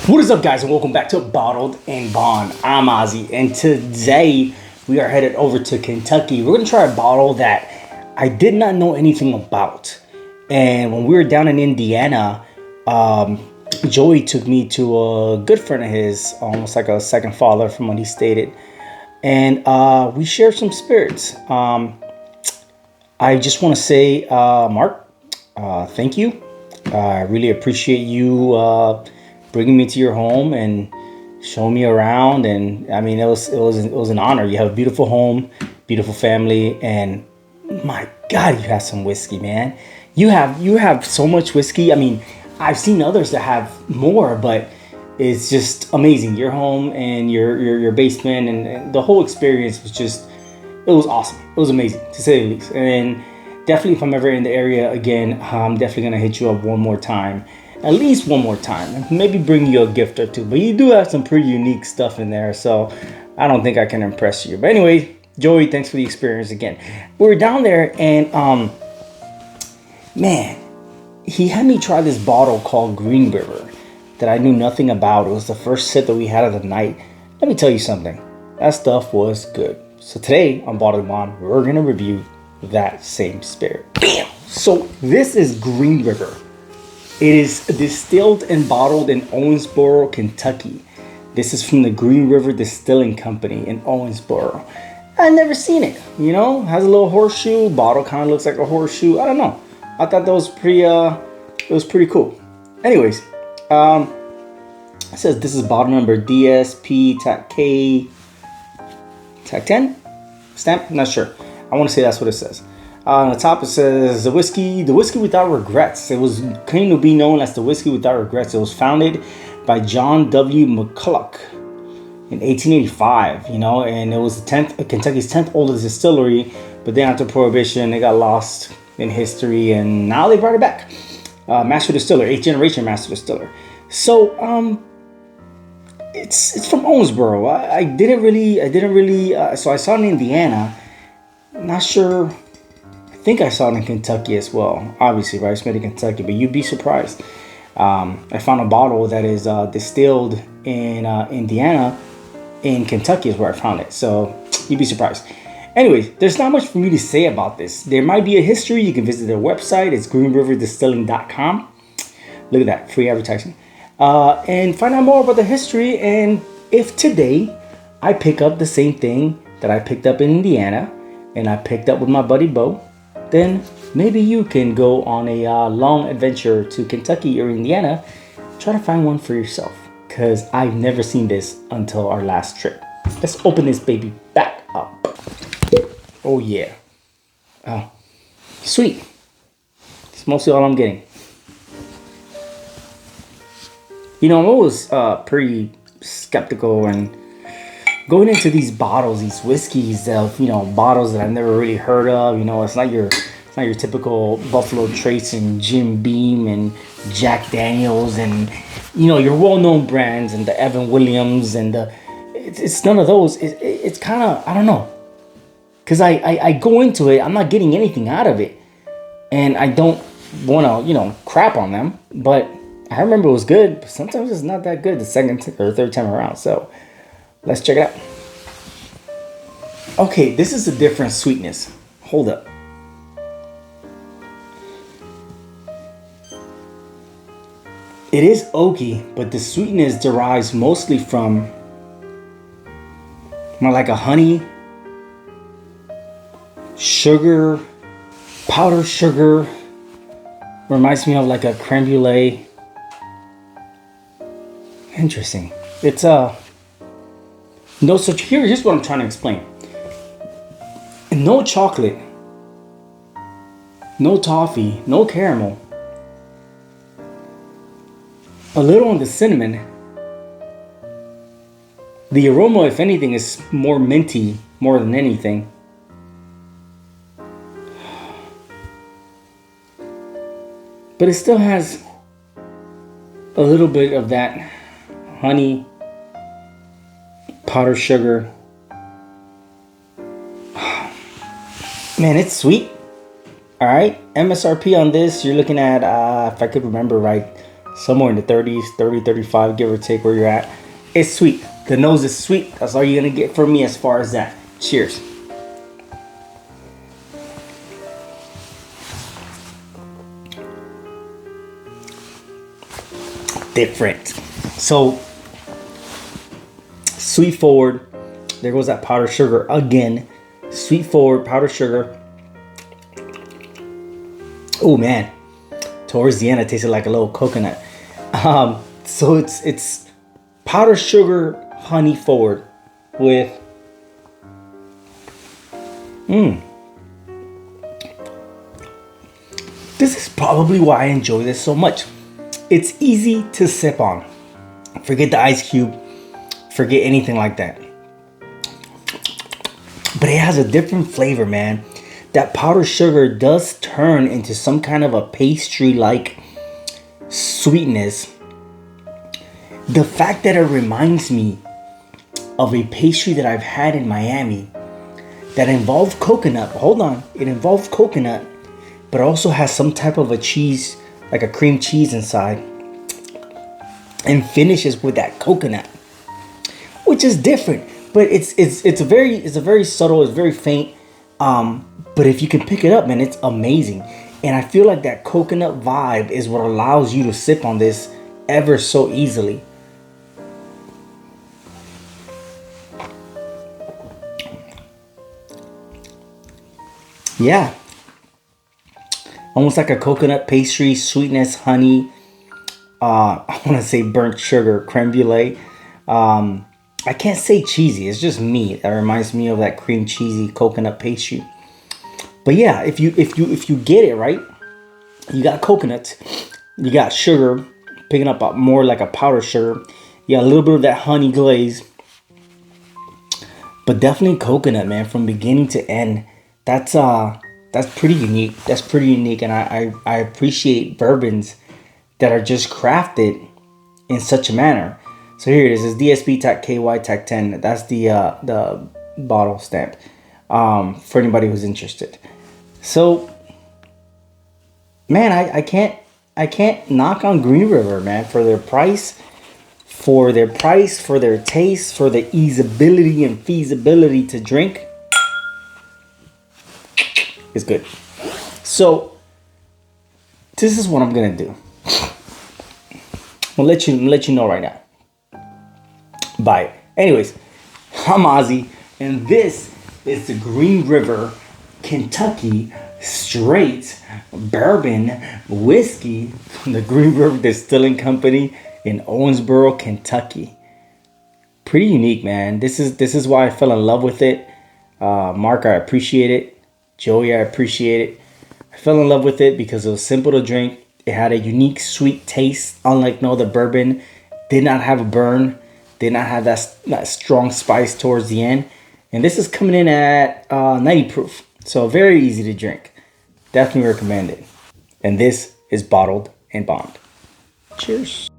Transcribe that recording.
What is up, guys, and welcome back to Bottled and Bond. I'm Ozzy, and today we are headed over to Kentucky. We're going to try a bottle that I did not know anything about. And when we were down in Indiana, Joey took me to a good friend of his, almost like a second father from what he stated. And we shared some spirits. I just want to say, Mark, thank you. I really appreciate you bringing me to your home and showing me around. And I mean, it was an honor. You have a beautiful home, beautiful family, and my God, you have some whiskey, man. You have so much whiskey. I mean, I've seen others that have more, but it's just amazing. Your home and your basement and the whole experience it was awesome. It was amazing, to say the least. And definitely, if I'm ever in the area again, I'm definitely gonna hit you up one more time. At least one more time. Maybe bring you a gift or two. But you do have some pretty unique stuff in there, so I don't think I can impress you. But anyway, Joey, thanks for the experience again. We were down there and man, he had me try this bottle called Green River that I knew nothing about. It was the first sip that we had of the night. Let me tell you something. That stuff was good. So today on Bottled and Bond, we're gonna review that same spirit. Bam! So this is Green River. It is distilled and bottled in Owensboro, Kentucky. This is from the Green River Distilling Company in Owensboro. I've never seen it, has a little horseshoe. Bottle kind of looks like a horseshoe. I don't know. I thought that was pretty cool. Anyways, it says this is bottle number DSP TAC K TAC 10 stamp. I'm not sure. I want to say that's what it says. On the top it says the whiskey without regrets. It came to be known as the whiskey without regrets. It was founded by John W. McCulloch in 1885. And it was Kentucky's 10th oldest distillery. But then after Prohibition, it got lost in history, and now they brought it back. Master distiller, 8th generation master distiller. So it's from Owensboro. I didn't really. So I saw it in Indiana. Not sure. I think I saw it in Kentucky as well. Obviously, right? It's made in Kentucky, but you'd be surprised. I found a bottle that is distilled in Indiana. In Kentucky is where I found it. So you'd be surprised. Anyways, there's not much for me to say about this. There might be a history. You can visit their website. It's greenriverdistilling.com. Look at that, free advertising. And find out more about the history. And if today I pick up the same thing that I picked up in Indiana and I picked up with my buddy Bo, then maybe you can go on a long adventure to Kentucky or Indiana. Try to find one for yourself, because I've never seen this until our last trip. Let's open this baby back up. Oh yeah. Oh, sweet. It's mostly all I'm getting. I'm always pretty skeptical and going into these bottles, these whiskeys of, bottles that I've never really heard of. It's not your typical Buffalo Trace and Jim Beam and Jack Daniels and, your well-known brands and the Evan Williams and it's none of those. It's kind of, I don't know. Because I go into it, I'm not getting anything out of it. And I don't want to, crap on them. But I remember it was good. But sometimes it's not that good the second or third time around. So let's check it out. Okay, this is a different sweetness. Hold up. It is oaky, but the sweetness derives mostly from more like a honey, sugar, powdered sugar. Reminds me of like a creme brulee. Interesting. It's no, so here's what I'm trying to explain. No chocolate, no toffee, no caramel. A little on the cinnamon. The aroma, if anything, is more minty more than anything. But it still has a little bit of that honey, powdered sugar. Man, it's sweet. All right, MSRP on this, you're looking at, if I could remember right, somewhere in the 30s, 30, 35, give or take where you're at. It's sweet. The nose is sweet. That's all you're gonna get from me as far as that. Cheers. Different. So sweet forward. There goes that powdered sugar again. Sweet forward, powdered sugar. Oh man. Towards the end, it tasted like a little coconut. So it's powdered sugar, honey forward with This is probably why I enjoy this so much. It's easy to sip on. Forget the ice cube. Forget anything like that. But it has a different flavor, man. That powdered sugar does turn into some kind of a pastry-like sweetness. The fact that it reminds me of a pastry that I've had in Miami that involved coconut. Hold on. It involved coconut, but also has some type of a cheese, like a cream cheese inside, and finishes with that coconut, which is different. But it's a very subtle, it's very faint. But if you can pick it up, man, it's amazing. And I feel like that coconut vibe is what allows you to sip on this ever so easily. Yeah. Almost like a coconut pastry, sweetness, honey. I want to say burnt sugar, creme brulee. I can't say cheesy. It's just me. That reminds me of that cream cheesy coconut pastry. But yeah, if you get it right, you got coconuts, you got sugar, picking up more like a powdered sugar. You got a little bit of that honey glaze, but definitely coconut, man, from beginning to end. That's pretty unique. That's pretty unique, and I appreciate bourbons that are just crafted in such a manner. So here it is. It's DSB Tech KY Tech 10. That's the bottle stamp for anybody who's interested. So, man, I can't knock on Green River, man, for their price, for their taste, for the easeability and feasibility to drink. It's good. So, this is what I'm gonna do. I'll let you know right now. Bye. Anyways, I'm Ozzy, and this is the Green River, Kentucky straight bourbon whiskey from the Green River Distilling Company in Owensboro, Kentucky. Pretty unique, man. This is why I fell in love with it. Mark, I appreciate it. Joey, I appreciate it. I fell in love with it because it was simple to drink. It had a unique sweet taste, unlike no other bourbon. Did not have a burn. Did not have that strong spice towards the end. And this is coming in at 90 proof. So very easy to drink. Definitely recommend it. And this is Bottled and Bond. Cheers.